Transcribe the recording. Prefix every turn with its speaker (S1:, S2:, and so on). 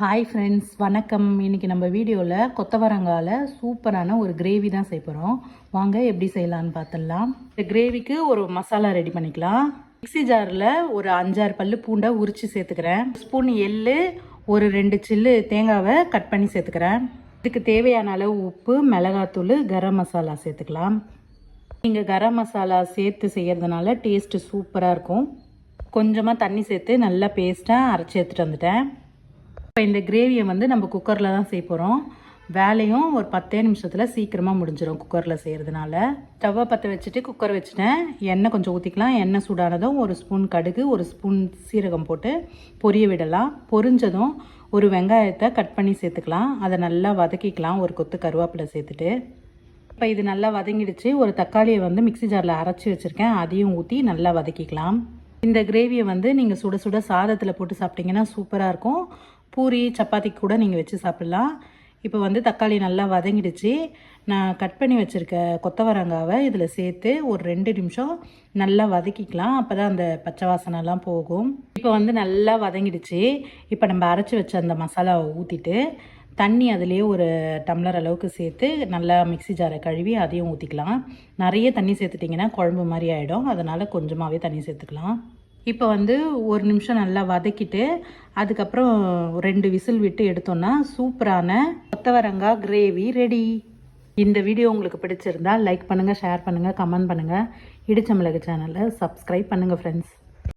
S1: Hi friends, வணக்கம். இன்றைக்கி நம்ம வீடியோவில் கொத்தவரங்காயில் சூப்பரான ஒரு கிரேவி தான் செய்ய போகிறோம். வாங்க எப்படி செய்யலான்னு பார்த்துடலாம். இந்த கிரேவிக்கு ஒரு மசாலா ரெடி பண்ணிக்கலாம். மிக்ஸி ஜாரில் ஒரு 5-6 பல்லு பூண்டை உரித்து சேர்த்துக்கிறேன். ஸ்பூன் எள்ளு, ஒரு 2 சில்லு தேங்காவை கட் பண்ணி சேர்த்துக்கிறேன். இதுக்கு தேவையான அளவு உப்பு, மிளகாத்தூள், கரம் மசாலா சேர்த்துக்கலாம். நீங்கள் கரம் மசாலா சேர்த்து செய்கிறதுனால டேஸ்ட்டு சூப்பராக இருக்கும். கொஞ்சமாக தண்ணி சேர்த்து நல்லா பேஸ்ட்டாக அரைச்சி எடுத்துகிட்டு வந்துட்டேன். இப்போ இந்த கிரேவியை நம்ம குக்கரில் தான் செய்ய போகிறோம். வேலையும் ஒரு 10 நிமிஷத்தில் சீக்கிரமாக முடிஞ்சிடும் குக்கரில் செய்கிறதுனால. ஸ்டவ்வை பற்ற வச்சுட்டு குக்கர் வச்சுட்டேன். எண்ணெய் கொஞ்சம் ஊற்றிக்கலாம். எண்ணெய் சூடானதும் ஒரு ஸ்பூன் கடுகு, ஒரு ஸ்பூன் சீரகம் போட்டு பொரிய விடலாம். பொரிஞ்சதும் ஒரு வெங்காயத்தை கட் பண்ணி சேர்த்துக்கலாம். அதை நல்லா வதக்கிக்கலாம். ஒரு கொத்து கருவேப்பிலை சேர்த்துட்டு இப்போ இது நல்லா வதங்கிடுச்சு. ஒரு தக்காளியை மிக்ஸி ஜாரில் அரைச்சி வச்சுருக்கேன். அதையும் ஊற்றி நல்லா வதக்கிக்கலாம். இந்த கிரேவியை நீங்கள் சுட சுட சாதத்தில் போட்டு சாப்பிட்டிங்கன்னா சூப்பராக இருக்கும். பூரி சப்பாத்திக்கு கூட நீங்கள் வச்சு சாப்பிட்லாம். இப்போ தக்காளி நல்லா வதங்கிடுச்சு. நான் கட் பண்ணி வச்சுருக்க கொத்தவரங்காவை இதில் சேர்த்து ஒரு 2 நிமிஷம் நல்லா வதக்கிக்கலாம். அப்போ தான் அந்த பச்சை வாசனைலாம் போகும். இப்போ நல்லா வதங்கிடுச்சு. இப்போ நம்ம அரைச்சி வச்ச அந்த மசாலாவை ஊற்றிட்டு தண்ணி அதிலே ஒரு டம்ளர் அளவுக்கு சேர்த்து நல்லா மிக்ஸி ஜாரை கழுவி அதையும் ஊற்றிக்கலாம். நிறைய தண்ணி சேர்த்துட்டிங்கன்னா குழம்பு மாதிரி ஆகிடும். அதனால் கொஞ்சமாகவே தண்ணி சேர்த்துக்கலாம். இப்போ 1 நிமிஷம் நல்லா வதக்கிட்டு அதுக்கப்புறம் 2 விசில் விட்டு எடுத்தோன்னா சூப்பரான கொத்தவரங்காய் கிரேவி ரெடி. இந்த வீடியோ உங்களுக்கு பிடிச்சிருந்தா லைக் பண்ணுங்கள், ஷேர் பண்ணுங்கள், கமெண்ட் பண்ணுங்கள். இடிச்ச மிளகு சேனலை சப்ஸ்கிரைப் பண்ணுங்கள் ஃப்ரெண்ட்ஸ்.